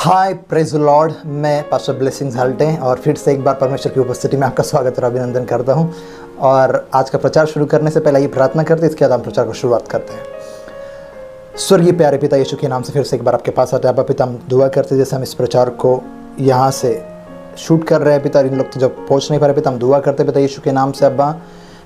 हाय praise Lord, मैं pastor blessings हल्टे और फिर से एक बार परमेश्वर की उपस्थिति में आपका स्वागत और अभिनंदन करता हूं। और आज का प्रचार शुरू करने से पहले ये प्रार्थना करते हैं, इसके बाद हम प्रचार को शुरुआत करते हैं। स्वर्गीय प्यारे पिता यीशु के नाम से फिर से एक बार आपके पास आते हैं। पिता, हम दुआ करते हैं जैसे हम इस प्रचार को यहाँ से शूट कर रहे हैं पिता, इन लोग तो जब पहुँच नहीं पा रहे पिता, हम दुआ करते हैं पिता यीशु के नाम से। अब्बा,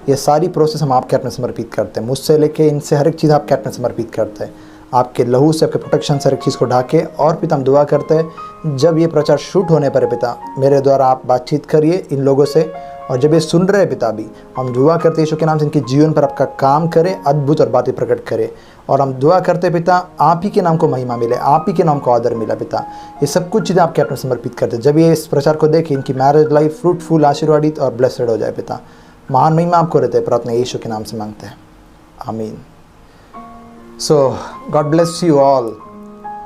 ये सारी प्रोसेस हम आपके हाथ में समर्पित करते हैं, मुझसे लेके इनसे हर एक चीज़ आपके हाथ में समर्पित करते हैं। आपके लहू से, आपके प्रोटेक्शन से हर एक चीज़ को ढाके। और पिता हम दुआ करते हैं जब ये प्रचार शूट होने पर पिता, मेरे द्वारा आप बातचीत करिए इन लोगों से, और जब ये सुन रहे पिता भी, हम दुआ करते हैं यीशु के नाम से इनके जीवन पर आपका काम करे, अद्भुत और बातें प्रकट करे। और हम दुआ करते पिता आप ही के नाम को महिमा मिले, आप ही के नाम को आदर मिला पिता। ये सब कुछ चीज़ें आपके हाथ में समर्पित करते हैं। जब ये इस प्रचार को देखें, इनकी मैरिज लाइफ फ्रूटफुल, आशीर्वादित और ब्लेसड हो जाए पिता। महान महिमा आपको रहते हैं, प्रार्थना यीशु के नाम से मांगते हैं, आमीन। सो गॉड ब्लेस यू ऑल।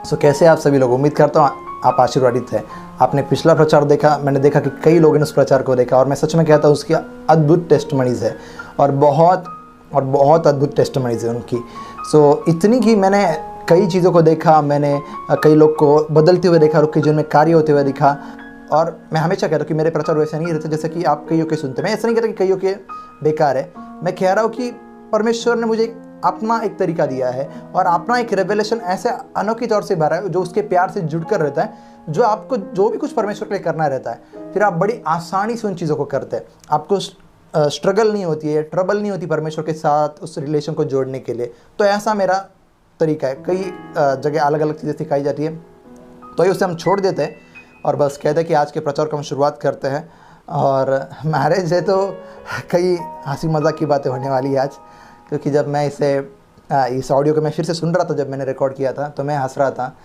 सो कैसे आप सभी लोग, उम्मीद करता हूँ आप आशीर्वादित हैं। आपने पिछला प्रचार देखा, मैंने देखा कि कई लोगों ने उस प्रचार को देखा, और मैं सच में कहता हूँ उसकी अद्भुत टेस्टमनीज़ है, और बहुत अद्भुत टेस्टमनीज़ है उनकी। सो इतनी कि मैंने कई चीज़ों को देखा, मैंने कई लोग को बदलते हुए देखा, लोग के जीवन में कार्य होते हुए देखा। और मैं हमेशा कहता हूँ कि मेरे प्रचार वैसे नहीं रहते जैसे कि आप कईयों के सुनते हैं। मैं ऐसा नहीं कहता कि कईयों के बेकार है, मैं कह रहा हूँ कि परमेश्वर ने मुझे अपना एक तरीका दिया है और अपना एक रेवलेशन ऐसे अनोखी तौर से भरा है जो उसके प्यार से जुड़कर रहता है, जो आपको जो भी कुछ परमेश्वर के लिए करना रहता है, फिर आप बड़ी आसानी से उन चीज़ों को करते हैं। आपको स्ट्रगल नहीं होती है, ट्रबल नहीं होती परमेश्वर के साथ उस रिलेशन को जोड़ने के लिए। तो ऐसा मेरा तरीका है। कई जगह अलग अलग चीज़ें सिखाई जाती है, तो ये उसे हम छोड़ देते हैं और बस कहते हैं कि आज के प्रचार को हम शुरुआत करते हैं। और मैरिज है तो कई हंसी मजाक की बातें होने वाली है आज, क्योंकि जब मैं इस ऑडियो को मैं फिर से सुन रहा था, जब मैंने रिकॉर्ड किया था तो मैं हंस रहा था,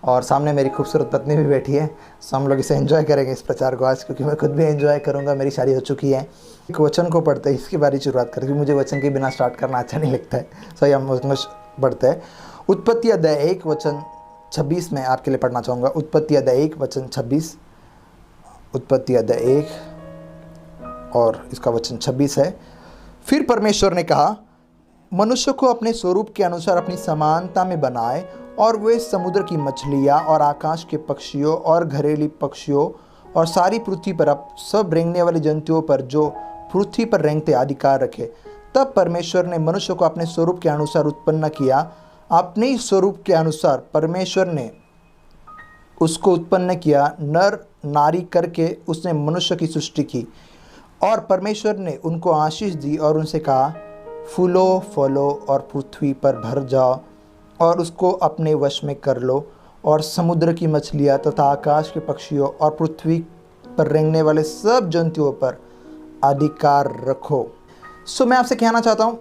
और सामने मेरी खूबसूरत पत्नी भी बैठी है। सो हम लोग इसे एंजॉय करेंगे इस प्रचार को आज, क्योंकि मैं खुद भी एंजॉय करूंगा। मेरी शादी हो चुकी है। एक वचन को पढ़ते हैं, इसकी बारी शुरुआत करें, क्योंकि मुझे वचन के बिना स्टार्ट करना अच्छा नहीं लगता है। सो हम उसमें पढ़ते हैं। उत्पत्ति अध्याय 1 वचन 26 में आपके लिए पढ़ना चाहूँगा। उत्पत्ति अध्याय 1 वचन 26, उत्पत्ति अध्याय 1 और इसका वचन 26 है। फिर परमेश्वर ने कहा, मनुष्य को अपने स्वरूप के अनुसार अपनी समानता में बनाए, और वे समुद्र की मछलियाँ और आकाश के पक्षियों और घरेलू पक्षियों और सारी पृथ्वी पर अब सब रेंगने वाले जंतुओं पर जो पृथ्वी पर रेंगते अधिकार रखे। तब परमेश्वर ने मनुष्य को अपने स्वरूप के अनुसार उत्पन्न किया, अपने ही स्वरूप के अनुसार परमेश्वर ने उसको उत्पन्न किया, नर नारी करके उसने मनुष्य की सृष्टि की। और परमेश्वर ने उनको आशीष दी और उनसे कहा, फूलो फलो और पृथ्वी पर भर जाओ और उसको अपने वश में कर लो, और समुद्र की मछलियाँ तथा आकाश के पक्षियों और पृथ्वी पर रेंगने वाले सब जंतुओं पर अधिकार रखो। सो मैं आपसे कहना चाहता हूँ,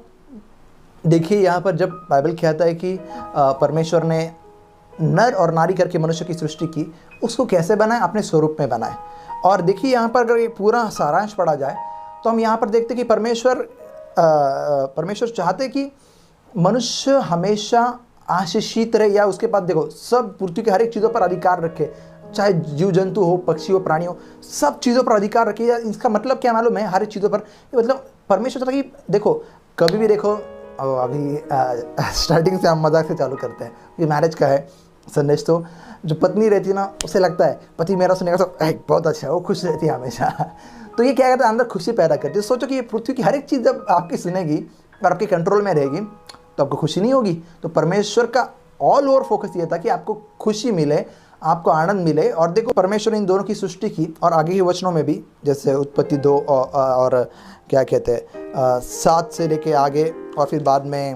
देखिए यहाँ पर जब बाइबल कहता है कि परमेश्वर ने नर और नारी करके मनुष्य की सृष्टि की, उसको कैसे बनाए? अपने स्वरूप में बनाए। और देखिए यहाँ पर अगर ये पूरा सारांश पढ़ा जाए तो हम यहाँ पर देखते कि परमेश्वर चाहते कि मनुष्य हमेशा आशीषित रहे, या उसके पास देखो सब पृथ्वी के हर एक चीज़ों पर अधिकार रखे, चाहे जीव जंतु हो, पक्षी हो, प्राणी हो, सब चीज़ों पर अधिकार रखे। या इसका मतलब क्या मालूम है? हर एक चीज़ों पर, मतलब परमेश्वर चाहता कि देखो, कभी भी देखो, अभी स्टार्टिंग से हम मजाक से चालू करते हैं, ये मैरिज का है संदेश। तो जो पत्नी रहती है ना, उसे लगता है पति मेरा सुनेगा तो बहुत अच्छा है, वो खुश रहती है हमेशा। तो ये क्या कहता है, अंदर खुशी पैदा करती है। सोचो कि ये पृथ्वी की हर एक चीज़ जब आपकी सुनेगी और आपके कंट्रोल में रहेगी तो आपको खुशी नहीं होगी। तो परमेश्वर का ऑल ओवर फोकस ये था कि आपको खुशी मिले, आपको आनंद मिले। और देखो परमेश्वर ने इन दोनों की सृष्टि की, और आगे के वचनों में भी, जैसे उत्पत्ति 2 और क्या कहते हैं 7 से लेके आगे, और फिर बाद में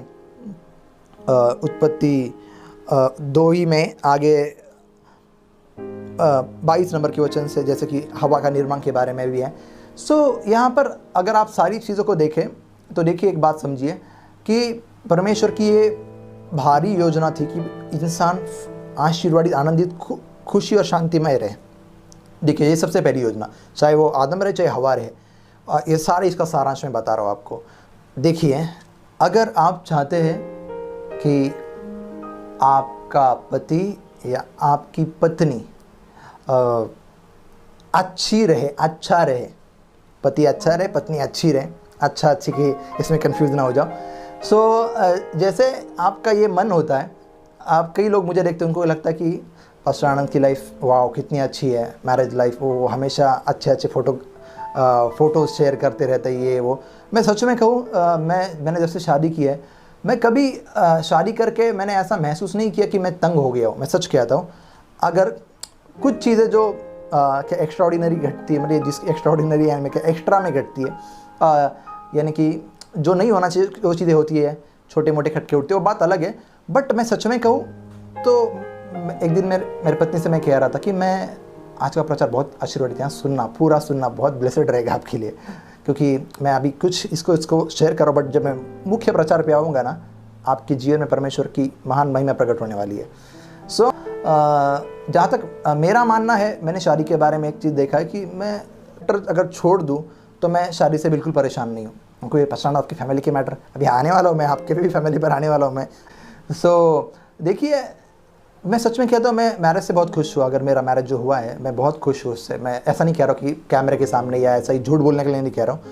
उत्पत्ति 2 ही में आगे 22 नंबर के वचन से, जैसे कि हवा का निर्माण के बारे में भी है। सो यहाँ पर अगर आप सारी चीज़ों को देखें तो देखिए, एक बात समझिए कि परमेश्वर की ये भारी योजना थी कि इंसान आशीर्वादित, आनंदित, खुशी और शांतिमय रहे। देखिए ये सबसे पहली योजना, चाहे वो आदम रहे चाहे हवा रहे, और ये सारे इसका सारांश में बता रहा हूँ आपको। देखिए, अगर आप चाहते हैं कि आपका पति या आपकी पत्नी अच्छी रहे, अच्छा रहे, पति अच्छा रहे, पत्नी अच्छी रहे, अच्छा अच्छी की इसमें कंफ्यूज ना हो जाओ। सो जैसे आपका ये मन होता है, आप कई लोग मुझे देखते हैं, उनको लगता है कि पास्टर आनंद की लाइफ वाओ कितनी अच्छी है, मैरिज लाइफ, वो हमेशा अच्छे अच्छे फ़ोटोज़ शेयर करते रहते हैं, ये वो। मैं सच में कहूँ, मैंने जब से शादी की है, मैं कभी शादी करके मैंने ऐसा महसूस नहीं किया कि मैं तंग हो गया हूँ। मैं सच कहता हूँ, अगर कुछ चीज़ें जो क्या एक्स्ट्राऑर्डिनरी घटती है, मतलब जिस एक्स्ट्राऑर्डिनरी है में क्या एक्स्ट्रा में घटती है, यानी कि जो नहीं होना चाहिए वो चीज़ें होती है, छोटे मोटे खटके उठते हैं, वो बात अलग है। बट मैं सच में कहूँ तो एक दिन मेरे पत्नी से मैं कह रहा था कि मैं आज का प्रचार बहुत आशीर्वादित है, सुनना, पूरा सुनना, बहुत ब्लेसड रहेगा आपके लिए, क्योंकि मैं अभी कुछ इसको शेयर करूँ, बट जब मैं मुख्य प्रचार पे आऊँगा ना, आपके जीवन में परमेश्वर की महान महिमा प्रकट होने वाली है। सो जहाँ तक मेरा मानना है, मैंने शादी के बारे में एक चीज़ देखा है कि मैं अगर छोड़ दूँ तो मैं शादी से बिल्कुल परेशान नहीं हूँ। उनको ये पसंद आपकी फैमिली के मैटर, अभी आने वाला हूँ मैं, आपके भी फैमिली पर आने वाला हूँ मैं। सो देखिए, मैं सच में कहता हूँ, मैं मैरिज से बहुत खुश हुआ। अगर मेरा मैरिज जो हुआ है, मैं बहुत खुश हूँ उससे। मैं ऐसा नहीं कह रहा हूँ कि कैमरे के सामने या ऐसा ही झूठ बोलने के लिए नहीं कह रहा हूँ।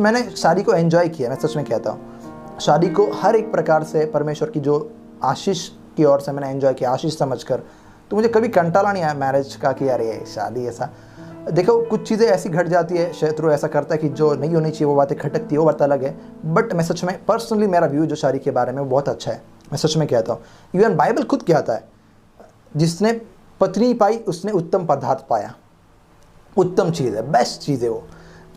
मैंने शादी को एंजॉय किया। मैं सच में कहता हूँ, शादी को हर एक प्रकार से परमेश्वर की जो आशीष की ओर से मैंने एंजॉय किया, आशीष समझकर। तो मुझे कभी कंटाला नहीं आया मैरिज का कि यार ये शादी ऐसा। देखो, कुछ चीज़ें ऐसी घट जाती है, शत्रु ऐसा करता है कि जो नहीं होनी चाहिए वो बातें खटकती है, वो बात अलग है। बट मैं सच में पर्सनली मेरा व्यू जो शादी के बारे में वो बहुत अच्छा है। मैं सच में कहता हूँ, इवन बाइबल खुद कहता है, जिसने पत्नी पाई उसने उत्तम पदार्थ पाया। उत्तम चीज़ है, बेस्ट चीज़ है वो।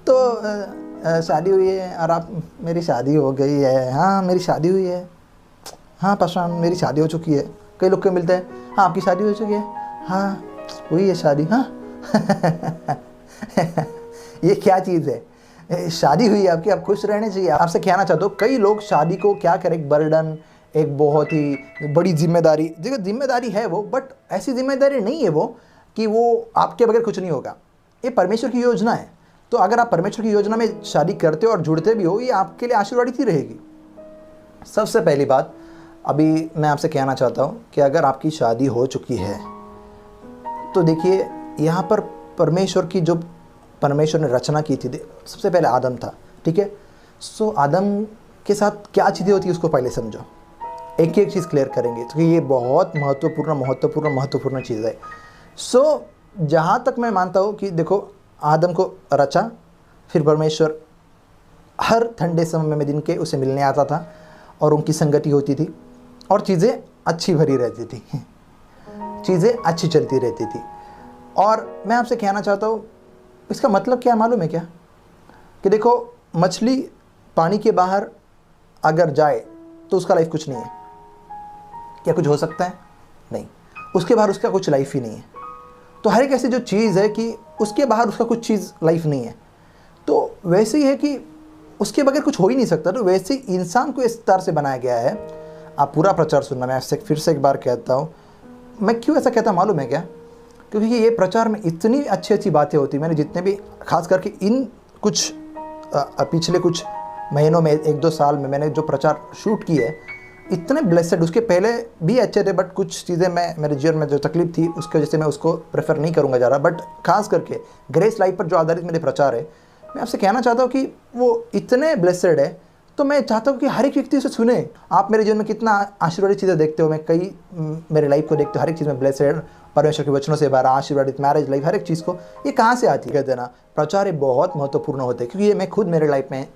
तो शादी हुई है और आप, मेरी शादी हो गई है, हाँ मेरी शादी हुई है, हाँ पशान मेरी शादी हो चुकी है। कई लोग को मिलते हैं, हाँ आपकी शादी हो चुकी है, हाँ हुई है शादी, हाँ ये क्या चीज़ है? शादी हुई है आपकी, आप खुश रहने चाहिए। आपसे कहना चाहता हूँ, कई लोग शादी को क्या करें, एक बर्डन, एक बहुत ही बड़ी जिम्मेदारी, देखो जिम्मेदारी है वो, बट ऐसी जिम्मेदारी नहीं है वो कि वो आपके बगैर कुछ नहीं होगा। ये परमेश्वर की योजना है। तो अगर आप परमेश्वर की योजना में शादी करते हो और जुड़ते भी हो, ये आपके लिए आशीर्वादित ही रहेगी। सबसे पहली बात अभी मैं आपसे कहना चाहता हूँ कि अगर आपकी शादी हो चुकी है तो देखिए, यहाँ पर परमेश्वर ने रचना की थी, सबसे पहले आदम था, ठीक है। सो आदम के साथ क्या चीज़ें होती है उसको पहले समझो, एक एक चीज़ क्लियर करेंगे, तो ये बहुत महत्वपूर्ण चीज़ है। सो जहाँ तक मैं मानता हूँ कि देखो, आदम को रचा, फिर परमेश्वर हर ठंडे समय में दिन के उसे मिलने आता था और उनकी संगति होती थी और चीज़ें अच्छी भरी रहती थी, चीज़ें अच्छी चलती रहती थी। और मैं आपसे कहना चाहता हूँ, इसका मतलब क्या मालूम है क्या? कि देखो, मछली पानी के बाहर अगर जाए तो उसका लाइफ कुछ नहीं है। क्या कुछ हो सकता है? नहीं, उसके बाहर उसका कुछ लाइफ ही नहीं है। तो हर एक ऐसी जो चीज़ है कि उसके बाहर उसका कुछ चीज़ लाइफ नहीं है, तो वैसे ही है कि उसके बगैर कुछ हो ही नहीं सकता। तो वैसे ही इंसान को इस तरह से बनाया गया है। आप पूरा प्रचार सुनना, मैं आपसे फिर से एक बार कहता हूँ। मैं क्यों ऐसा कहता मालूम है क्या? क्योंकि ये प्रचार में इतनी अच्छी अच्छी बातें होती, मैंने जितने भी, खास करके इन कुछ पिछले कुछ महीनों में, 1-2 साल में मैंने जो प्रचार शूट किए है, इतने ब्लेसड, उसके पहले भी अच्छे थे, बट कुछ चीज़ें मेरे जीवन में जो तकलीफ थी उसकी वजह से मैं उसको प्रेफर नहीं करूँगा ज़्यादा। बट खास करके ग्रेस लाइफ पर जो आधारित मेरे प्रचार है, मैं आपसे कहना चाहता हूँ कि वो इतने ब्लेसड है। तो मैं चाहता हूँ कि हर एक व्यक्ति उसे सुने। आप मेरे जीवन में कितना आशीर्वादित चीज़ें देखते हो, मैं कई मेरे लाइफ को देखते हो, हर एक चीज़ में ब्लेसड, परमेश्वर के वचनों से भरा, आशीर्वादित मैरिज लाइफ, हर एक चीज़ को, ये कहाँ से आती है? कहते हैं ना, प्रचार ये बहुत महत्वपूर्ण होते हैं, क्योंकि ये मैं खुद मेरे लाइफ में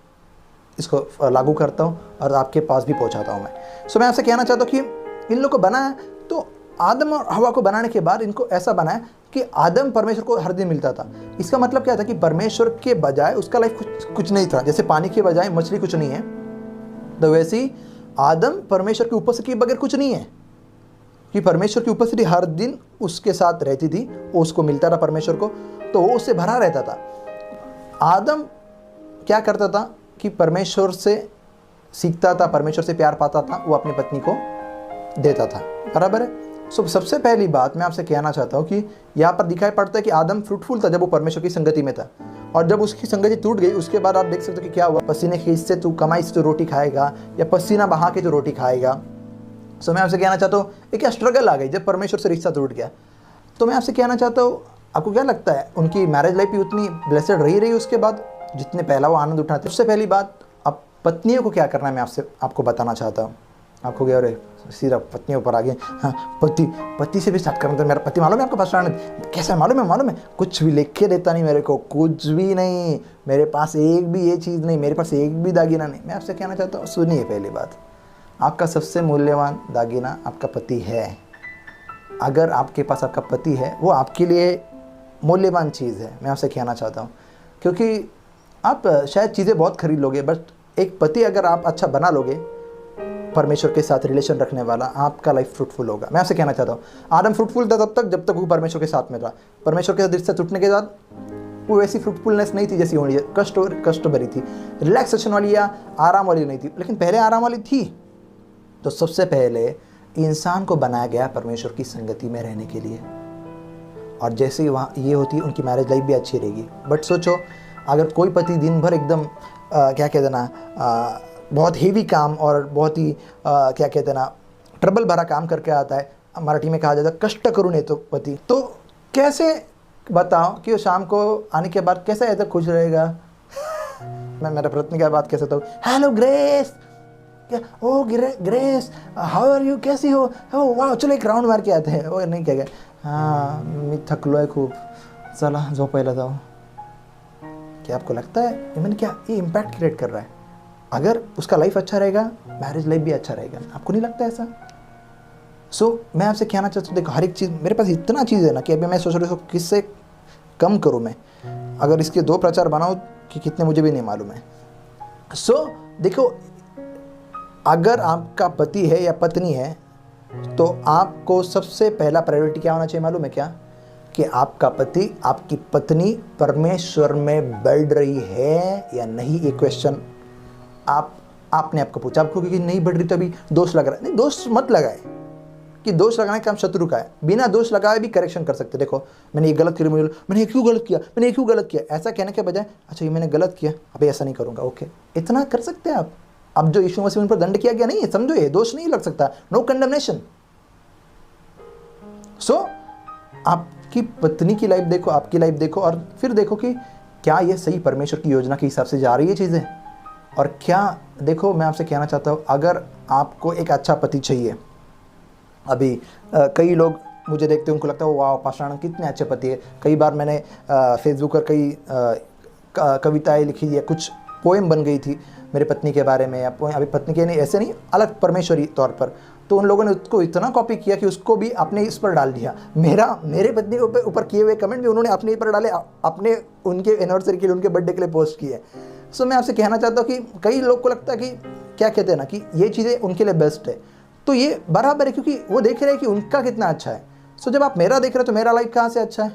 इसको लागू करता हूँ और आपके पास भी पहुँचाता हूँ मैं। सो मैं आपसे कहना चाहता हूँ कि इन लोग को बनाया, तो आदम और हवा को बनाने के बाद इनको ऐसा बनाया कि आदम परमेश्वर को हर दिन मिलता था। इसका मतलब क्या था कि परमेश्वर के बजाय उसका लाइफ कुछ नहीं था। जैसे पानी के बजाय मछली कुछ नहीं है, तो वैसे ही आदम परमेश्वर की उपस्थिति के बगैर कुछ नहीं है, कि परमेश्वर की उपस्थिति हर दिन उसके साथ रहती थी, वो उसको मिलता था परमेश्वर को, तो वो उससे भरा रहता था। आदम क्या करता था कि परमेश्वर से सीखता था, परमेश्वर से प्यार पाता था, वो अपनी पत्नी को देता था, बराबर है। सबसे पहली बात मैं आपसे कहना चाहता हूँ कि यहाँ पर दिखाई पड़ता है कि आदम फ्रूटफुल था जब वो परमेश्वर की संगति में था, और जब उसकी संगति टूट गई उसके बाद आप देख सकते हो कि क्या हुआ। पसीने के हिस्से तू कमाई से तो रोटी खाएगा, या पसीना बहा के तो रोटी खाएगा। मैं आपसे कहना चाहता हूँ, एक क्या स्ट्रगल आ गई जब परमेश्वर से रिश्ता टूट गया। तो मैं आपसे कहना चाहता हूँ, आपको क्या लगता है उनकी मैरिज लाइफ भी उतनी ब्लेसड रही उसके बाद जितने पहला वो आनंद उठाते? सबसे पहली बात, अब पत्नियों को क्या करना है मैं आपको बताना चाहता हूँ। आप हो गया अरे सीधा पत्नी ऊपर आ गए। हाँ पति से भी स्टार्ट करना था। मेरा पति मालूम है आपको पास कैसा है, मालूम है कुछ भी लिख के देता नहीं मेरे को, कुछ भी नहीं, मेरे पास एक भी ये चीज़ नहीं, मेरे पास एक भी दागीना नहीं। मैं आपसे कहना चाहता हूँ, सुनिए पहली बात, आपका सबसे मूल्यवान दागीना आपका पति है। अगर आपके पास आपका पति है, वो आपके लिए मूल्यवान चीज़ है, मैं आपसे कहना चाहता हूँ। क्योंकि आप शायद चीज़ें बहुत खरीद लोगे, बट एक पति अगर आप अच्छा बना लोगे परमेश्वर के साथ रिलेशन रखने वाला, आपका लाइफ फ्रूटफुल होगा। मैं आपसे कहना चाहता हूँ, आदम फ्रूटफुल था तब तक जब तक वो परमेश्वर के साथ में था। परमेश्वर के साथ रिश्ता टूटने के बाद वो वैसी फ्रूटफुलनेस नहीं थी जैसी होनी है, कष्ट भरी थी, रिलैक्सेशन वाली या आराम वाली नहीं थी, लेकिन पहले आराम वाली थी। तो सबसे पहले इंसान को बनाया गया परमेश्वर की संगति में रहने के लिए, और जैसे ही वहाँ ये होती है उनकी मैरिज लाइफ भी अच्छी रहेगी। बट सोचो, अगर कोई पति दिन भर एकदम क्या कहते ना बहुत हेवी काम और बहुत ही क्या कहते ना ट्रबल भरा काम करके आता है, मराठी में कहा जाता है कष्ट करूँ नहीं तो पति, तो कैसे बताओ कि वो शाम को आने के बाद कैसे ऐसा खुश रहेगा। मैं मेरा पत्नी की बात कैसे तो हेलो ग्रेस, क्या ओ ग्रेस हाउ आर यू, कैसी हो, ओ वाह चलो एक राउंड मार के आते हैं। वो नहीं क्या गया, हाँ मी थकलो है खूब, चला झोपायला जाओ। क्या आपको लगता है मैंने क्या ये इम्पैक्ट क्रिएट कर रहा है? अगर उसका लाइफ अच्छा रहेगा, मैरिज लाइफ भी अच्छा रहेगा। आपको नहीं लगता ऐसा? मैं आपसे कहना चाहता हूँ, देखो हर एक चीज़ मेरे पास इतना चीज़ है ना कि अभी मैं सोच रहा हूँ किससे कम करूँ मैं। अगर इसके 2 प्रचार बनाऊँ कि कितने मुझे भी नहीं मालूम है। देखो, अगर आपका पति है या पत्नी है तो आपको सबसे पहला प्रायोरिटी क्या होना चाहिए मालूम है क्या? कि आपका पति, आपकी पत्नी परमेश्वर में बढ़ रही है या नहीं, ये क्वेश्चन आपने आपको पूछा। आपको क्योंकि नहीं बढ़ रही तो अभी दोष लग रहा है, नहीं दोष मत लगाए, कि दोष लगाने का काम शत्रु का है। बिना दोष लगाए भी करेक्शन कर सकते। देखो मैंने ये गलत किया, मैंने ये क्यों गलत किया, ऐसा कहने के बजाय अच्छा ये मैंने गलत किया, अभी ऐसा नहीं करूँगा, ओके, इतना कर सकते हैं आप। अब जो यीशु मसीह उन पर दंड किया गया नहीं है, समझो ये दोष नहीं लग सकता, नो कंडेमनेशन। आपकी पत्नी की लाइफ देखो, आपकी लाइफ देखो, और फिर देखो कि क्या ये सही परमेश्वर की योजना के हिसाब से जा रही है चीज़ें। और क्या, देखो मैं आपसे कहना चाहता हूँ, अगर आपको एक अच्छा पति चाहिए, अभी कई लोग मुझे देखते हैं, उनको लगता है वाह पाषाण कितने अच्छे पति है। कई बार मैंने फेसबुक पर कई कविताएं लिखी या कुछ पोएम बन गई थी मेरे पत्नी के बारे में, या अभी पत्नी के नहीं, ऐसे नहीं, अलग परमेश्वरी तौर पर। तो उन लोगों ने उसको इतना कॉपी किया कि उसको भी अपने इस पर डाल दिया। मेरे पत्नी के ऊपर किए हुए कमेंट भी उन्होंने अपने पर डाले, अपने उनके एनिवर्सरी के लिए, उनके बर्थडे के लिए पोस्ट किए। मैं आपसे कहना चाहता हूँ कि कई लोग को लगता है कि क्या कहते हैं ना कि ये चीज़ें उनके लिए बेस्ट है, तो ये बराबर है, क्योंकि वो देख रहे हैं कि उनका कितना अच्छा है। जब आप मेरा देख रहे हो तो मेरा लाइफ कहाँ से अच्छा है?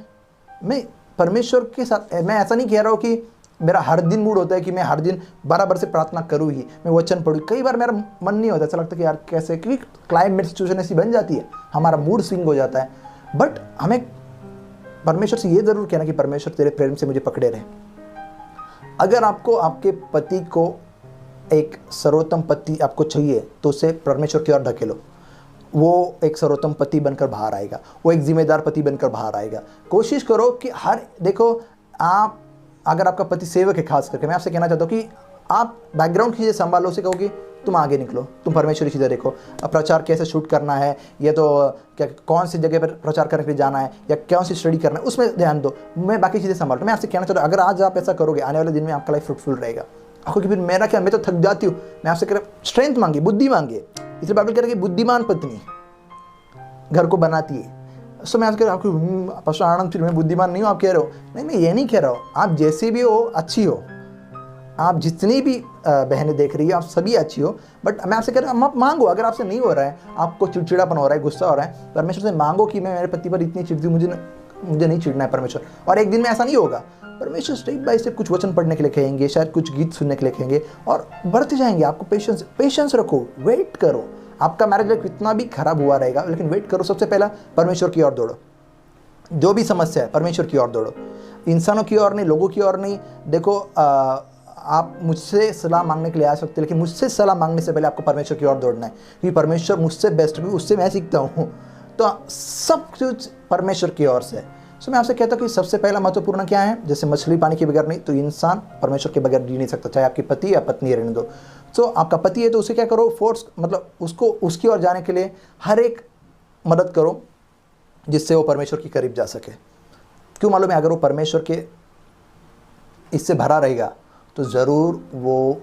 मैं परमेश्वर के साथ, मैं ऐसा नहीं कह रहा हूँ कि मेरा हर दिन मूड होता है कि मैं हर दिन बराबर से प्रार्थना करूँ ही, मैं वचन पढ़ूँ। कई बार मेरा मन नहीं होता, ऐसा लगता है कि यार कैसे, क्योंकि क्लाइमेट सिचुएशन ऐसी बन जाती है, हमारा मूड स्विंग हो जाता है। बट हमें परमेश्वर से ये ज़रूर कहना कि परमेश्वर तेरे प्रेम से मुझे पकड़े रहे। अगर आपको आपके पति को एक सर्वोत्तम पति आपको चाहिए तो उसे परमेश्वर की ओर धकेलो। वो एक सर्वोत्तम पति बनकर बाहर आएगा, वो एक जिम्मेदार पति बनकर बाहर आएगा। कोशिश करो कि देखो, आप अगर आपका पति सेवक है, खास करके मैं आपसे कहना चाहता हूँ कि आप बैकग्राउंड की चीज़ें संभालो, उसे कहो कि तुम आगे निकलो, तुम परमेश्वरी चीज़ें देखो, प्रचार कैसे शूट करना है, या तो क्या कौन सी जगह पर प्रचार करने के लिए जाना है, या कौन सी स्टडी करना है, उसमें ध्यान दो। मैं बाकी चीज़ें संभालता हूँ। मैं आपसे कहना चाहता हूँ, अगर आज आप ऐसा करोगे, आने वाले दिन में आपका लाइफ फ्रूटफुल रहेगा। क्योंकि फिर मेरा क्या, मैं तो थक जाती हूँ। मैं आपसे कह रहा हूँ स्ट्रेंथ मांगिए, बुद्धि मांगिए। इसलिए बाइबल कह रहा है कि बुद्धिमान पत्नी घर को बनाती है। मैं आपसे कह रहा हूँ आपको आनंद, फिर मैं बुद्धिमान नहीं हूँ आप कह रहे हो, नहीं मैं ये नहीं कह रहा हूँ। आप जैसी भी हो अच्छी हो, आप जितनी भी बहनें देख रही हो आप सभी अच्छी हो। बट मैं आपसे कह रहा हूँ आप मांगो। अगर आपसे नहीं हो रहा है, आपको चिड़चिड़ापन हो रहा है, गुस्सा हो रहा है, परमेश्वर से मांगो कि मैं मेरे पति पर इतनी चिड़ती, मुझे नहीं चिड़ना है परमेश्वर। और एक दिन में ऐसा नहीं होगा। परमेश्वर स्टेप बाय स्टेप कुछ वचन पढ़ने के लिए कहेंगे, शायद कुछ गीत सुनने के लिए कहेंगे, और बढ़ते जाएंगे। आपको पेशेंस रखो, वेट करो। आपका मैरिज लाइफ कितना भी खराब हुआ रहेगा, लेकिन वेट करो। सबसे पहला परमेश्वर की ओर दौड़ो। जो भी समस्या है परमेश्वर की ओर दौड़ो, इंसानों की ओर नहीं, लोगों की ओर नहीं। देखो आप मुझसे सलाह मांगने के लिए आ सकते हैं, लेकिन मुझसे सलाह मांगने से पहले आपको परमेश्वर की ओर दौड़ना है, क्योंकि परमेश्वर मुझसे बेस्ट है, उससे मैं सीखता हूँ। तो सब कुछ परमेश्वर की ओर से। सो मैं आपसे कहता हूँ कि सबसे पहला महत्वपूर्ण क्या है, जैसे मछली पानी के बगैर नहीं, तो इंसान परमेश्वर के बगैर जी नहीं सकता, चाहे आपकी पति या पत्नी रहने दो। सो आपका पति है तो उसे क्या करो, फोर्स मतलब उसको उसकी ओर जाने के लिए हर एक मदद करो जिससे वो परमेश्वर के करीब जा सके। क्यों मालूम है, अगर वो परमेश्वर के इससे भरा रहेगा तो ज़रूर वो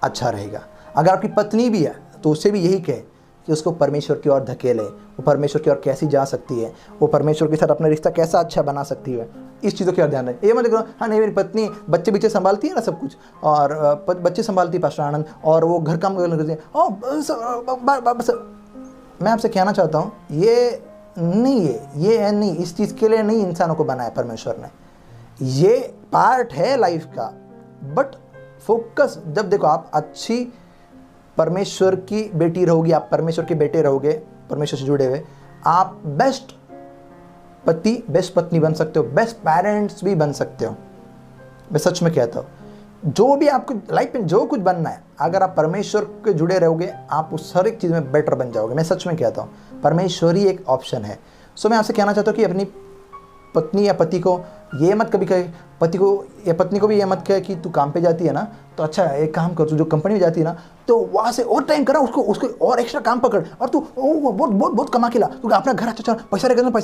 अच्छा रहेगा। अगर आपकी पत्नी भी है तो उसे भी यही कहे कि उसको परमेश्वर की ओर धकेले, वो परमेश्वर की ओर कैसी जा सकती है, वो परमेश्वर के साथ अपना रिश्ता कैसा अच्छा बना सकती है, इस चीज़ों की ओर ध्यान रहे। ये मत करो हाँ नहीं मेरी पत्नी बच्चे संभालती है ना सब कुछ, और बच्चे संभालती है पास्टर आनंद, और वो घर काम करती है। मैं आपसे कहना चाहता हूँ ये नहीं है, ये है नहीं, इस चीज़ के लिए नहीं इंसानों को बनाया परमेश्वर ने। ये पार्ट है लाइफ का, बट फोकस जब देखो आप अच्छी परमेश्वर की बेटी रहोगी, आप परमेश्वर के बेटे रहोगे, परमेश्वर से जुड़े हुए, आप बेस्ट पति बेस्ट पत्नी बन सकते हो, बेस्ट पेरेंट्स भी बन सकते हो। मैं सच में कहता हूँ, जो भी आपको लाइफ में जो कुछ बनना है, अगर आप परमेश्वर के जुड़े रहोगे आप उस हर एक चीज़ में बेटर बन जाओगे। मैं सच में कहता हूँ, परमेश्वर ही एक ऑप्शन है। सो मैं आपसे कहना चाहता हूँ कि अपनी पत्नी या पति को ये मत कभी कहे, पति को या पत्नी को भी ये मत कहे कि तू काम पे जाती है ना तो अच्छा एक काम कर, तू जो कंपनी में जाती है ना तो वहाँ से और टाइम करा, उसको और एक्स्ट्रा काम पकड़, और तू बहुत कमा के ला, तू अपना घर अच्छा चल, पैसा रहेगा सब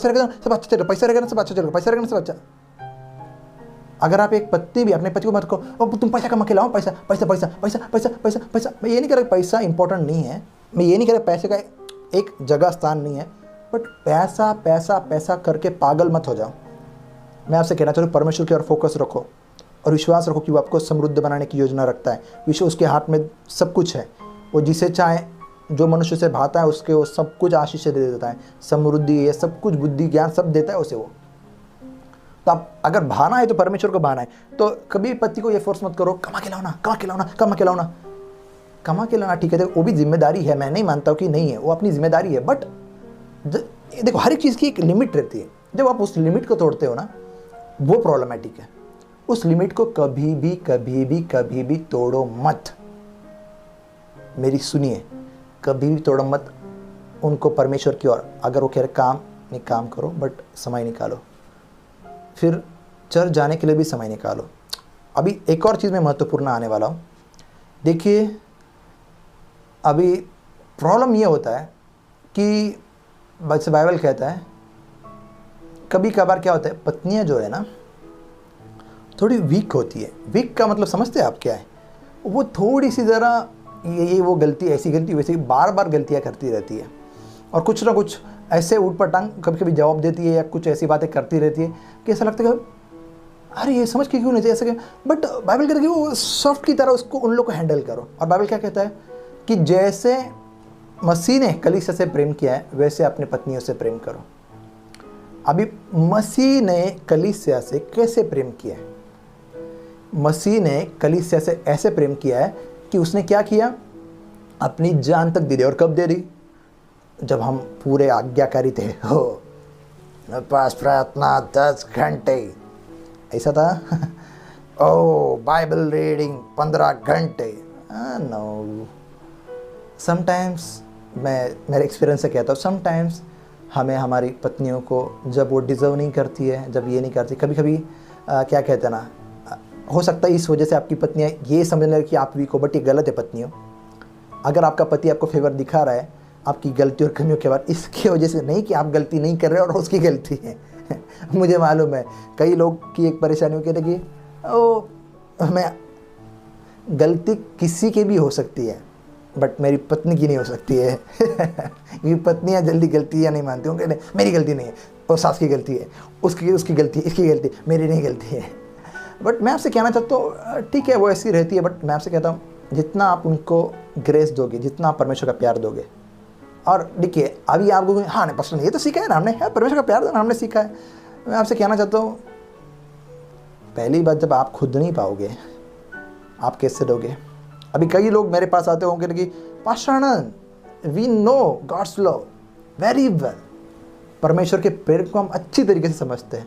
अच्छा चलेगा, पैसा रहेगा सब अच्छा चलेगा, पैसा रहेगा सब अच्छा। अगर आप एक पत्नी भी अपने पति को मत कहो तुम पैसा कमा के लाओ, पैसा पैसा पैसा पैसा पैसा पैसा पैसा। मैं ये नहीं कह रहा पैसा इंपॉर्टेंट नहीं है, मैं ये नहीं कह रहा पैसे का एक जगह स्थान नहीं है, बट पैसा पैसा पैसा करके पागल मत हो जाओ। मैं आपसे कहना चाहता हूँ परमेश्वर की ओर फोकस रखो और विश्वास रखो कि वो आपको समृद्ध बनाने की योजना रखता है। विश्व उसके हाथ में सब कुछ है, वो जिसे चाहे जो मनुष्य से भाता है उसके वो सब कुछ आशीष दे देता है, समृद्धि ये सब कुछ बुद्धि ज्ञान सब देता है उसे वो। तो आप अगर भाना है तो परमेश्वर को भाना है, तो कभी पति को ये फोर्स मत करो कमा के लाओ ना, कमा के लाओ ना, कमा के लाओ ना। कमा के लाना ठीक है, वो भी जिम्मेदारी है, मैं नहीं मानता हूँ कि नहीं है, वो अपनी जिम्मेदारी है, बट देखो हर एक चीज़ की एक लिमिट रहती है। जब आप उस लिमिट को तोड़ते हो ना वो प्रॉब्लमेटिक है। उस लिमिट को कभी भी तोड़ो मत, मेरी सुनिए, कभी भी तोड़ो मत उनको परमेश्वर की ओर। अगर वो कह रहे काम नहीं काम करो, बट समय निकालो, फिर चर्च जाने के लिए भी समय निकालो। अभी एक और चीज़ में महत्वपूर्ण आने वाला हूँ। देखिए अभी प्रॉब्लम ये होता है कि वैसे बाइबल कहता है कभी कभार क्या होता है, पत्नियां जो है ना थोड़ी वीक होती है। वीक का मतलब समझते हैं आप क्या है, वो थोड़ी सी ज़रा ये वो गलती ऐसी गलती वैसे बार बार गलतियां करती रहती है, और कुछ ना कुछ ऐसे ऊट पटांग कभी कभी जवाब देती है या कुछ ऐसी बातें करती रहती है कि ऐसा लगता है कि अरे ये समझ के क्यों नहीं चाहिए ऐसा, बट बाइबल कहता है कि वो सॉफ्ट की तरह उसको उन लोग को हैंडल करो। और बाइबल क्या कहता है कि जैसे मसीह ने कलीसिया से प्रेम किया है वैसे अपने पत्नियों से प्रेम करो। अभी मसीह ने कलीसिया से कैसे प्रेम किया है? मसीह ने कलीसिया से ऐसे प्रेम किया है कि उसने क्या किया, अपनी जान तक दे दी। और कब दे दी? जब हम पूरे आज्ञाकारी थे। हो मेरे पास प्रार्थना 10 घंटे ऐसा था। ओ बाइबल रीडिंग 15 घंटे। नो, समटाइम्स मैं मेरे एक्सपीरियंस से कहता हूँ, समटाइम्स हमें हमारी पत्नियों को जब वो डिज़र्व नहीं करती है, जब ये नहीं करती, कभी कभी क्या कहते हैं ना, हो सकता है इस वजह से आपकी पत्नियाँ ये समझने लगी कि आप वीक हो, बट ये गलत है। पत्नियों, अगर आपका पति आपको फेवर दिखा रहा है आपकी गलती और कमियों के बाद, इसकी वजह से नहीं कि आप गलती नहीं कर रहे और उसकी गलती है। मुझे मालूम है कई लोग की एक परेशानी हो कहते कि ओ मैं गलती किसी की भी हो सकती है बट मेरी पत्नी की नहीं हो सकती है। ये पत्नियाँ जल्दी गलतियाँ नहीं मानती, उनके नहीं मेरी गलती नहीं है, वो सास की गलती है, उसकी गलती, इसकी गलती, मेरी नहीं गलती है। बट मैं आपसे कहना चाहता हूँ ठीक है वो ऐसी रहती है, बट मैं आपसे कहता हूँ जितना आप उनको ग्रेस दोगे, जितना आप परमेश्वर का प्यार दोगे। और देखिए अभी आपको हाँ नहीं पर्सनल ये तो सीखा है ना हमने, परमेश्वर का प्यार देना हमने सीखा है। मैं आपसे कहना चाहता हूँ पहली बात, जब आप खुद नहीं पाओगे आप कैसे दोगे? अभी कई लोग मेरे पास आते होंगे कि pastor Anand we know God's love very well, परमेश्वर के प्रेम को हम अच्छी तरीके से समझते हैं।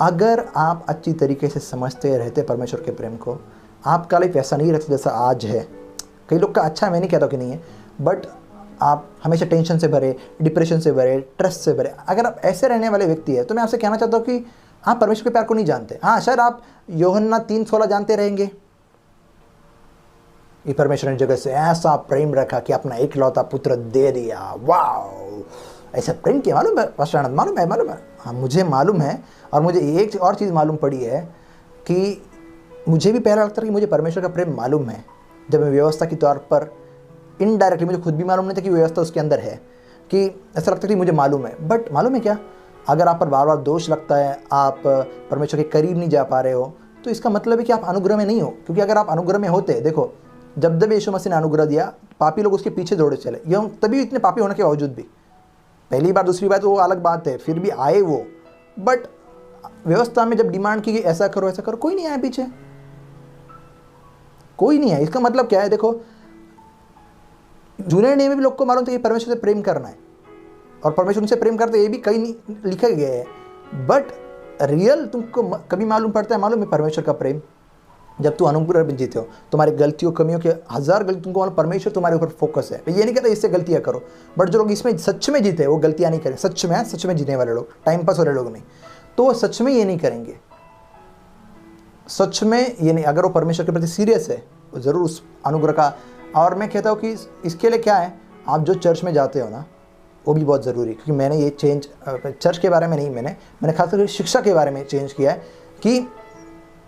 अगर आप अच्छी तरीके से समझते रहते परमेश्वर के प्रेम को, आपका लाइफ ऐसा नहीं रहता जैसा आज है। कई लोग का अच्छा, मैं नहीं कहता कि नहीं है, बट आप हमेशा टेंशन से भरे, डिप्रेशन से भरे, स्ट्रेस से भरे, अगर आप ऐसे रहने वाले व्यक्ति है तो मैं आपसे कहना चाहता हूँ कि आप परमेश्वर के प्यार को नहीं जानते। हाँ, शायद आप यूहन्ना 3:16 जानते रहेंगे, ये परमेश्वर ने जगत से ऐसा प्रेम रखा कि अपना एकलौता पुत्र दे दिया। वाह, ऐसा प्रेम किया, मालूम है पास्टर आनंद? मालूम है। हाँ, मुझे मालूम है। और मुझे एक और चीज़ मालूम पड़ी है कि मुझे भी पहला लगता था कि मुझे परमेश्वर का प्रेम मालूम है, जब मैं व्यवस्था के तौर पर इनडायरेक्टली, मुझे खुद भी मालूम नहीं था कि व्यवस्था उसके अंदर है, कि ऐसा लगता था कि मुझे मालूम है। बट मालूम है क्या, अगर आप पर बार बार दोष लगता है, आप परमेश्वर के करीब नहीं जा पा रहे हो, तो इसका मतलब है कि आप अनुग्रह में नहीं हो। क्योंकि अगर आप अनुग्रह में होते, देखो जब यीशु मसीह ने अनुग्रह दिया, पापी लोग उसके पीछे दौड़े चले, ये तभी इतने पापी होने के बावजूद भी, पहली बार दूसरी बार तो वो अलग बात है, फिर भी आए वो। बट व्यवस्था में जब डिमांड की कि ऐसा करो ऐसा करो, कोई नहीं आया पीछे, कोई नहीं है। इसका मतलब क्या है, देखो जूने नियम में भी लोग को मालूम था कि परमेश्वर से प्रेम करना है और परमेश्वर उनसे प्रेम करते, ये भी कहीं नहीं लिखा गया है। बट रियल तुमको कभी मालूम पड़ता है, मालूम है परमेश्वर का प्रेम, जब तू अनुग्रह में जीते हो, तुम्हारी गलतियों कमियों के हजार गलती तुमको मालूम, परमेश्वर तुम्हारे ऊपर फोकस है। ये नहीं कहता इससे गलतियां करो, बट जो लोग इसमें सच में जीते वो गलतियां नहीं करें, सच में जीतने वाले लोग, टाइम पास वाले लोग नहीं, तो वो सच में ये नहीं करेंगे, सच में ये नहीं। अगर वो परमेश्वर के प्रति सीरियस है वो जरूर उस अनुग्रह का। और मैं कहता हूँ कि इसके लिए क्या है, आप जो चर्च में जाते हो ना, वो भी बहुत ज़रूरी है। क्योंकि मैंने ये चेंज चर्च के बारे में नहीं, मैंने खासकर शिक्षा के बारे में चेंज किया है कि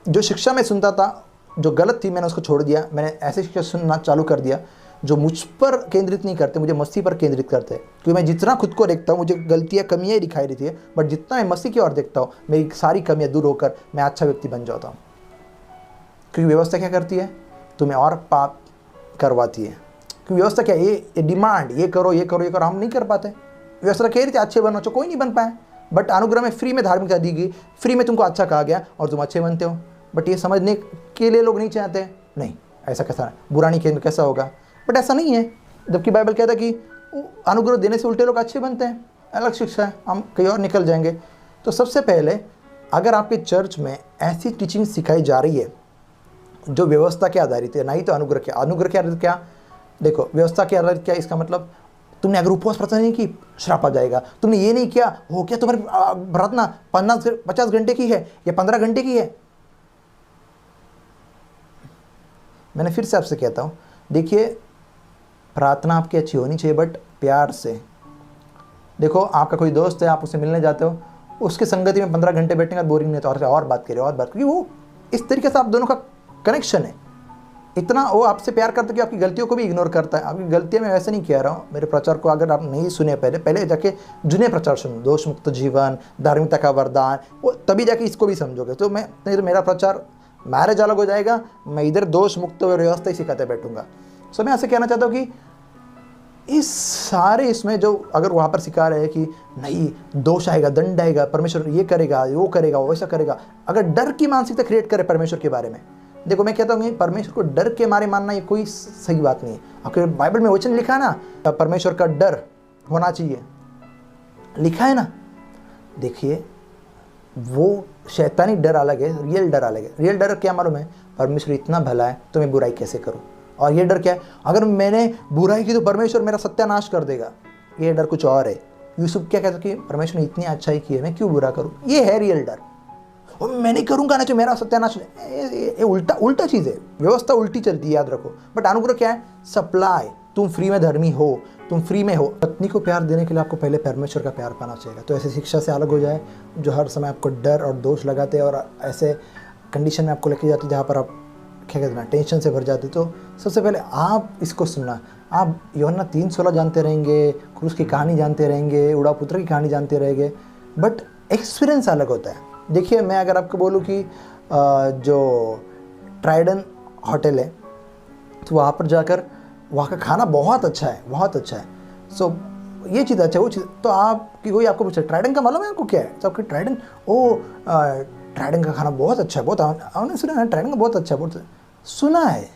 जो शिक्षा मैं सुनता था जो गलत थी, मैंने उसको छोड़ दिया। मैंने ऐसे शिक्षा सुनना चालू कर दिया जो मुझ पर केंद्रित नहीं करते, मुझे मसीह पर केंद्रित करते हैं। क्योंकि मैं जितना खुद को देखता हूँ मुझे गलतियाँ कमियाँ ही दिखाई देती है, बट जितना मैं मसीह की ओर देखता हूँ मेरी सारी कमियाँ दूर होकर मैं अच्छा व्यक्ति बन जाता हूँ। क्योंकि व्यवस्था क्या करती है, तुम्हें और पाप करवाती है। क्योंकि व्यवस्था क्या है, ये डिमांड, ये करो ये करो ये करो, हम नहीं कर पाते। व्यवस्था कह रही थी अच्छे बनो, कोई नहीं बन पाए। बट अनुग्रह में फ्री में धार्मिकता दी गई, फ्री में तुमको अच्छा कहा गया और तुम अच्छे बनते हो। बट ये समझने के लिए लोग नहीं चाहते, नहीं ऐसा कैसा, बुरा नहीं खेल कैसा होगा, बट ऐसा नहीं है। जबकि बाइबल कहता है कि अनुग्रह देने से उल्टे लोग अच्छे बनते हैं, अलग शिक्षा है, हम कहीं और निकल जाएंगे। तो सबसे पहले अगर आपके चर्च में ऐसी टीचिंग सिखाई जा रही है जो व्यवस्था के आधारित है, नहीं तो अनुग्रह के आधारित। क्या देखो, व्यवस्था के आधारित क्या, इसका मतलब तुमने अगर उपवास प्रार्थना नहीं की श्राप आ जाएगा, तुमने ये नहीं किया हो क्या, तुम्हारी प्रार्थना 50 घंटे की है या 15 घंटे की है। मैंने फिर से आपसे कहता हूँ, देखिए प्रार्थना आपकी अच्छी होनी चाहिए बट प्यार से। देखो आपका कोई दोस्त है, आप उससे मिलने जाते हो, उसकी संगति में 15 घंटे बैठने का बोरिंग नहीं होता, और बात करिए और बात, क्योंकि वो इस तरीके से आप दोनों का कनेक्शन है। इतना वो आपसे प्यार करता है कि आपकी गलतियों को भी इग्नोर करता है। आपकी गलतियां मैं वैसे नहीं कह रहा हूँ, मेरे प्रचार को अगर आप नहीं सुने पहले जाके जुने प्रचार सुनो, दोष मुक्त जीवन, धार्मिकता का वरदान, वो तभी जाके इसको भी समझोगे। तो मैं नहीं तो मेरा प्रचार मैरिज अलग हो जाएगा, मैं इधर दोष मुक्त व्यवस्था ही सिखाते बैठूंगा। सो मैं ऐसे कहना चाहता हूँ कि इस सारे इसमें जो अगर वहाँ पर सिखा रहे हैं कि नहीं दोष आएगा, दंड आएगा, परमेश्वर ये करेगा, वो करेगा, वैसा करेगा, अगर डर की मानसिकता क्रिएट करे परमेश्वर के बारे में, देखो मैं कहता हूँ परमेश्वर को डर के मारे मानना ये कोई सही बात नहीं है। आपके बाइबल में वचन लिखा है ना, परमेश्वर का डर होना चाहिए, लिखा है ना। देखिए वो शैतानी डर अलग है, रियल डर अलग है। रियल डर क्या मालूम है, परमेश्वर इतना भला है तो मैं बुराई कैसे करूँ। और ये डर क्या है, अगर मैंने बुराई की तो परमेश्वर मेरा सत्यानाश कर देगा, ये डर कुछ और है। यूसुफ क्या कहता कि परमेश्वर ने इतनी अच्छाई की है, मैं क्यों बुरा करूँ, ये है रियल डर। और मैं नहीं करूँगा ना तो मेरा सत्यानाश, ये उल्टा चीज़ है। व्यवस्था उल्टी चलती है, याद रखो। बट अनुग्रह क्या है, सप्लाई, तुम फ्री में धर्मी हो, तुम फ्री में हो। पत्नी को प्यार देने के लिए आपको पहले परमेश्वर का प्यार पाना चाहिए। तो ऐसी शिक्षा से अलग हो जाए जो हर समय आपको डर और दोष लगाते हैं और ऐसे कंडीशन में आपको लेके जाते जहाँ पर आप क्या कहते हैं टेंशन से भर जाते। तो सबसे पहले आप इसको सुनना। आप यूहन्ना 3:16 जानते रहेंगे, क्रूस की कहानी जानते रहेंगे, उड़ा पुत्र की कहानी जानते रहेंगे, बट एक्सपीरियंस अलग होता है। देखिए मैं अगर आपको बोलूँ कि जो ट्राइडन होटल है तो वहाँ पर जाकर वहाँ का खाना बहुत अच्छा है, बहुत अच्छा है। सो ये चीज़ अच्छा है, वो चीज़। तो आपकी कोई आपको पूछे ट्राइडन का मालूम है आपको क्या है, तो आपके ट्राइडन, ट्राइडन का खाना बहुत अच्छा है, बहुत आपने सुना है ट्राइडन का बहुत अच्छा है, बहुत सुना है।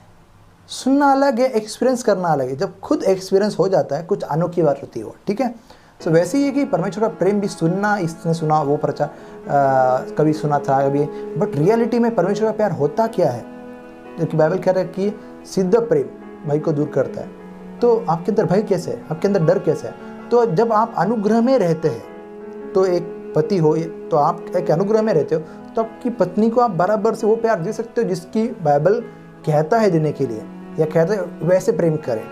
सुनना अलग है, एक्सपीरियंस करना अलग है। जब खुद एक्सपीरियंस हो जाता है कुछ अनोखी बात होती है वो, ठीक है। सो वैसे ही है कि परमेश्वर का प्रेम भी सुनना, इसने सुना वो प्रचार कभी सुना था कभी, बट रियलिटी में परमेश्वर का प्यार होता क्या है, जो कि बाइबल कह रहा है कि सिद्ध प्रेम भय को दूर करता है। तो आपके अंदर भय कैसे है, आपके अंदर डर कैसे है? तो जब आप अनुग्रह में रहते हैं, तो एक पति हो तो आप एक अनुग्रह में रहते हो, तो आपकी पत्नी को आप बराबर से वो प्यार दे सकते हो जिसकी बाइबल कहता है देने के लिए, या कहता है वैसे प्रेम करें।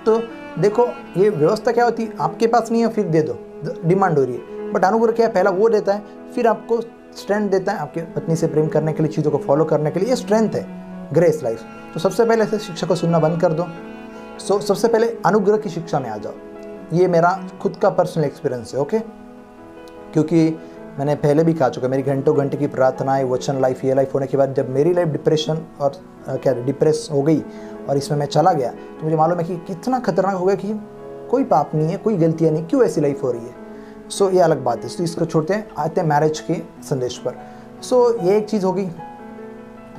तो देखो ये व्यवस्था क्या होती है, आपके पास नहीं है फिर दे दो, डिमांड हो रही है, बट अनुग्रह क्या है, पहला वो देता है, फिर आपको स्ट्रेंथ देता है आपके पत्नी से प्रेम करने के लिए, चीज़ों को फॉलो करने के लिए। ये स्ट्रेंथ है ग्रेस लाइफ। तो सबसे पहले ऐसे शिक्षा को सुनना बंद कर दो। सबसे पहले अनुग्रह की शिक्षा में आ जाओ। ये मेरा खुद का पर्सनल एक्सपीरियंस है, ओके, क्योंकि मैंने पहले भी कहा चुका, मेरी घंटों घंटे की प्रार्थनाएं, वचन लाइफ, ये लाइफ होने के बाद जब मेरी लाइफ डिप्रेशन और डिप्रेस हो गई और इसमें मैं चला गया, तो मुझे मालूम है कि कितना खतरनाक हो गया कि कोई पाप नहीं है, कोई गलतियाँ नहीं, क्यों ऐसी लाइफ हो रही है। ये अलग बात है। तो इसको छोड़ते हैं, आते हैं मैरिज के संदेश पर। ये एक चीज़ होगी,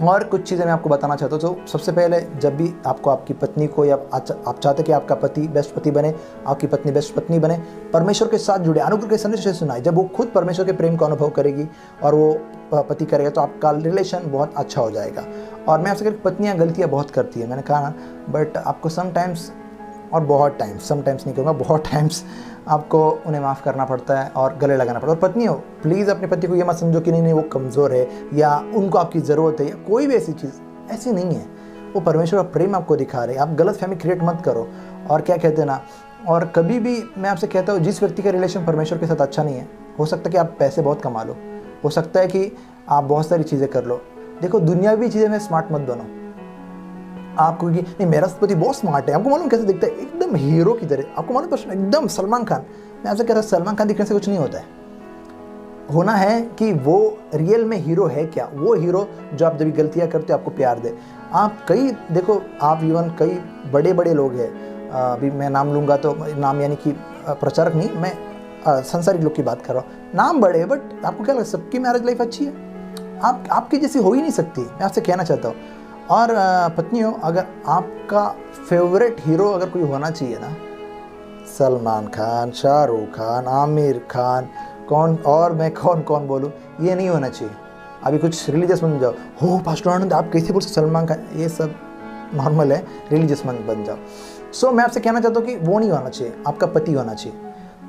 और कुछ चीज़ें मैं आपको बताना चाहता हूँ। तो सबसे पहले जब भी आपको आपकी पत्नी को, या आप चाहते कि आपका पति बेस्ट पति बने, आपकी पत्नी बेस्ट पत्नी बने, परमेश्वर के साथ जुड़े, अनुग्रह के संदेश से सुनाए। जब वो खुद परमेश्वर के प्रेम को अनुभव करेगी और वो पति करेगा, तो आपका रिलेशन बहुत अच्छा हो जाएगा। और मैं आपसे कह, पत्नियाँ गलतियाँ बहुत करती है, मैंने कहा ना, बट आपको समटाइम्स, और बहुत टाइम्स, समटाइम्स नहीं कहूँगा, बहुत टाइम्स आपको उन्हें माफ़ करना पड़ता है और गले लगाना पड़ता है। और पत्नी हो, प्लीज़ अपने पति को ये मत समझो कि नहीं वो कमज़ोर है या उनको आपकी ज़रूरत है या कोई भी ऐसी चीज़, ऐसी नहीं है। वो परमेश्वर का प्रेम आपको दिखा रहे हैं। आप गलत फहमी क्रिएट मत करो। और क्या कहते हैं ना, और कभी भी मैं आपसे कहता हूँ, जिस व्यक्ति का रिलेशन परमेश्वर के साथ अच्छा नहीं है, हो सकता है कि आप पैसे बहुत कमा लो, हो सकता है कि आप बहुत सारी चीज़ें कर लो। देखो दुनियावी चीज़ें में स्मार्ट मत बनो। आपको कि नहीं मेरा पति बहुत स्मार्ट है, आपको मालूम कैसे दिखता है, एकदम हीरो की तरह, आपको मालूम प्रश्न एकदम सलमान खान। मैं आपसे कहता हूँ सलमान खान दिखने से कुछ नहीं होता है। होना है कि वो रियल में हीरो है क्या, वो हीरो जो आप जब गलतियाँ करते हो आपको प्यार दे। आप कई देखो, आप इवन कई बड़े बड़े लोग हैं, अभी मैं नाम लूँगा तो नाम यानी कि प्रचारक नहीं, मैं संसारिक लोग की बात कर रहा हूँ, नाम बड़े, बट आपको क्या लगता है सबकी मैरिज लाइफ अच्छी है? आपकी जैसी हो ही नहीं सकती, मैं आपसे कहना चाहता हूँ। और पत्नियों, अगर आपका फेवरेट हीरो अगर कोई होना चाहिए ना, सलमान खान, शाहरुख खान, आमिर खान, कौन और मैं कौन बोलूँ, ये नहीं होना चाहिए। अभी कुछ रिलीजियस बन जाओ, हो पास्टर आनंद आप कैसे बोल सकते सलमान खान, ये सब नॉर्मल है, रिलीजियस बन जाओ। मैं आपसे कहना चाहता हूँ कि वो नहीं होना चाहिए, आपका पति होना चाहिए।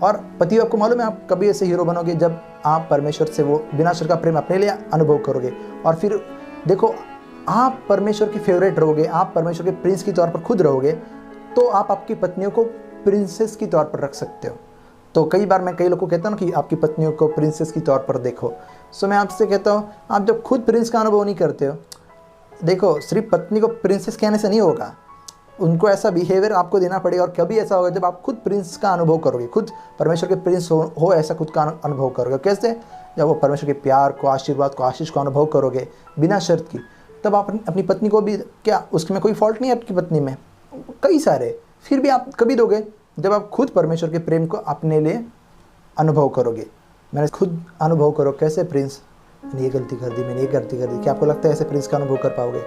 और पति आपको मालूम है आप कभी ऐसे हीरो बनोगे जब आप परमेश्वर से वो बिना शर्त का प्रेम अपने लिए अनुभव करोगे। और फिर देखो, आप परमेश्वर की फेवरेट रहोगे, आप परमेश्वर के प्रिंस की तौर पर खुद रहोगे, तो आप आपकी पत्नियों को प्रिंसेस की तौर पर रख सकते हो। तो कई बार मैं कई लोगों को कहता हूँ कि आपकी पत्नियों को प्रिंसेस की तौर पर देखो। मैं आपसे कहता हूँ, आप जब खुद प्रिंस का अनुभव नहीं करते हो, देखो सिर्फ पत्नी को प्रिंसेस कहने से नहीं होगा, उनको ऐसा बिहेवियर आपको देना पड़ेगा। और कभी ऐसा होगा जब आप खुद प्रिंस का अनुभव करोगे, खुद परमेश्वर के प्रिंस हो ऐसा खुद का अनुभव करोगे। कैसे? जब वो परमेश्वर के प्यार को, आशीर्वाद को, आशीष को अनुभव करोगे बिना शर्त की, तब आप अपनी पत्नी को भी, क्या उसमें कोई फॉल्ट नहीं है आपकी पत्नी में, कई सारे, फिर भी आप कभी दोगे जब आप खुद परमेश्वर के प्रेम को अपने लिए अनुभव करोगे। मैंने खुद अनुभव करो, कैसे प्रिंस, मैंने ये गलती कर दी, मैंने ये गलती कर दी। क्या आपको लगता है ऐसे प्रिंस का अनुभव कर पाओगे?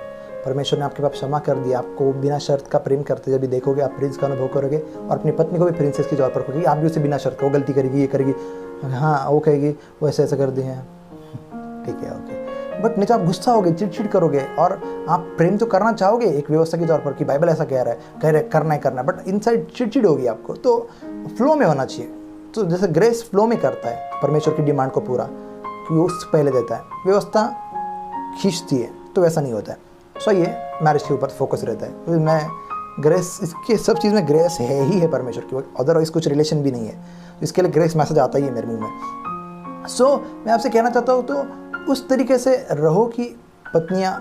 परमेश्वर ने आपके पास क्षमा कर दिया, आपको बिना शर्त का प्रेम करते जब भी देखोगे, आप प्रिंस का अनुभव करोगे। और अपनी पत्नी को भी प्रिंसेस की तौर पर रखोगे। आप भी उसे बिना शर्त का, वो गलती करेगी, ये करेगी, हाँ वो कहेगी वो ऐसे ऐसे कर दिए हैं, ठीक है ओके, बट नहीं तो आप गुस्सा होगे, चिड़चिड़ करोगे। और आप प्रेम तो करना चाहोगे एक व्यवस्था के तौर पर कि बाइबल ऐसा कह रहा है करना है, बट इनसाइड चिड़चिड़ होगी आपको। तो फ्लो में होना चाहिए। तो जैसे ग्रेस फ्लो में करता है परमेश्वर की डिमांड को पूरा, कि वो पहले देता है, व्यवस्था खींचती है, तो वैसा नहीं होता है। ये मैरिज के ऊपर फोकस रहता है। तो मैं ग्रेस, इसके सब चीज़ में ग्रेस है ही है परमेश्वर की, अदरवाइज कुछ रिलेशन भी नहीं है। इसके लिए ग्रेस मैसेज आता ही है मेरे मुंह में। मैं आपसे कहना चाहता हूँ, तो उस तरीके से रहो कि पत्नियाँ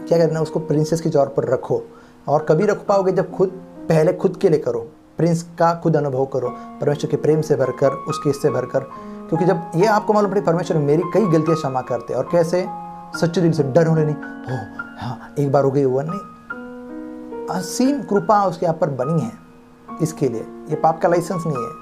क्या करना, उसको प्रिंसेस के तौर पर रखो। और कभी रख पाओगे जब पहले खुद के लिए करो, प्रिंस का खुद अनुभव करो, परमेश्वर के प्रेम से भरकर, उसके हिस्से भरकर। क्योंकि जब ये आपको मालूम पड़े परमेश्वर मेरी कई गलतियाँ क्षमा करते, और कैसे, सच्चे दिल से, डर होने नहीं, हो हाँ एक बार हो गई हुआ नहीं, असीम कृपा उसके यहाँ पर बनी है। इसके लिए ये पाप का लाइसेंस नहीं है।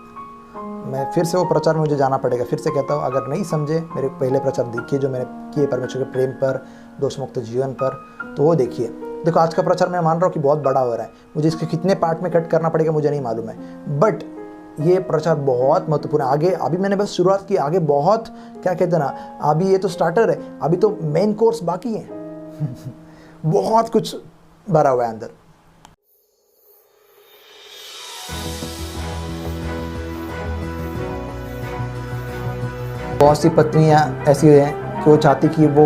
मैं फिर से वो प्रचार में मुझे जाना पड़ेगा, फिर से कहता हूँ, अगर नहीं समझे मेरे पहले प्रचार देखिए जो मैंने किए परमेश्वर के प्रेम पर, दोष मुक्त जीवन पर, तो वो देखिए। देखो आज का प्रचार मैं मान रहा हूँ कि बहुत बड़ा हो रहा है, मुझे इसके कितने पार्ट में कट करना पड़ेगा मुझे नहीं मालूम है, बट ये प्रचार बहुत महत्वपूर्ण है। आगे अभी मैंने बस शुरुआत की, आगे बहुत क्या कहते हैं ना, अभी ये तो स्टार्टर है, अभी तो मेन कोर्स बाकी है बहुत कुछ भरा हुआ है अंदर। बहुत सी पत्नियां ऐसी हैं कि वो चाहती कि वो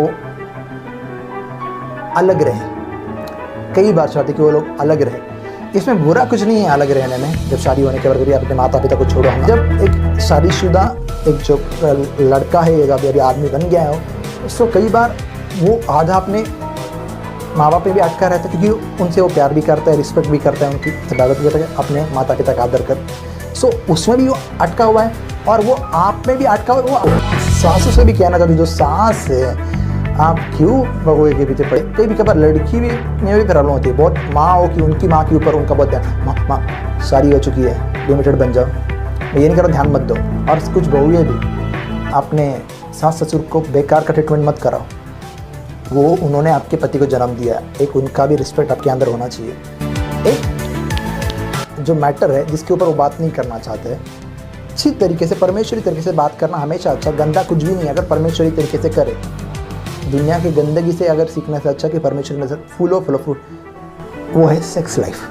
अलग रहें, कई बार चाहती कि वो लोग अलग रहें। इसमें बुरा कुछ नहीं है अलग रहने में। जब शादी होने के बाद भी अपने माता पिता को छोड़ो, जब एक शादीशुदा एक जो लड़का है या अभी आदमी बन गया है, उसको कई बार वो आधा अपने माँ बाप पे भी अटका रहता है, क्योंकि उनसे वो प्यार भी करता है, रिस्पेक्ट भी करता है, उनकी इबादत भी करता है, अपने माता पिता का आदर कर। सो उसमें भी वो अटका हुआ है और वो आप में भी अटका हुआ है। वो सासू से भी कहना चाहती, जो सास है आप क्यों बहू के पीछे पड़े। कई भी कबार लड़की भी में भी प्रॉब्लम होती है, बहुत माँ हो कि उनकी माँ के ऊपर उनका बहुत ध्यान, माँ शादी हो चुकी है, लिमिटेड बन जाओ, मैं ये नहीं कह रहा ध्यान मत दो। और कुछ बहुएँ भी अपने सास ससुर को बेकार का ट्रीटमेंट मत कराओ, वो उन्होंने आपके पति को जन्म दिया, एक उनका भी रिस्पेक्ट आपके अंदर होना चाहिए। एक जो मैटर है जिसके ऊपर वो बात नहीं करना चाहते, अच्छी तरीके से परमेश्वरी तरीके से बात करना हमेशा अच्छा, गंदा कुछ भी नहीं। अगर परमेश्वरी तरीके से करे, दुनिया की गंदगी से अगर सीखने से अच्छा कि परमेश्वर में फूलो फलो फूल, वो है सेक्स लाइफ।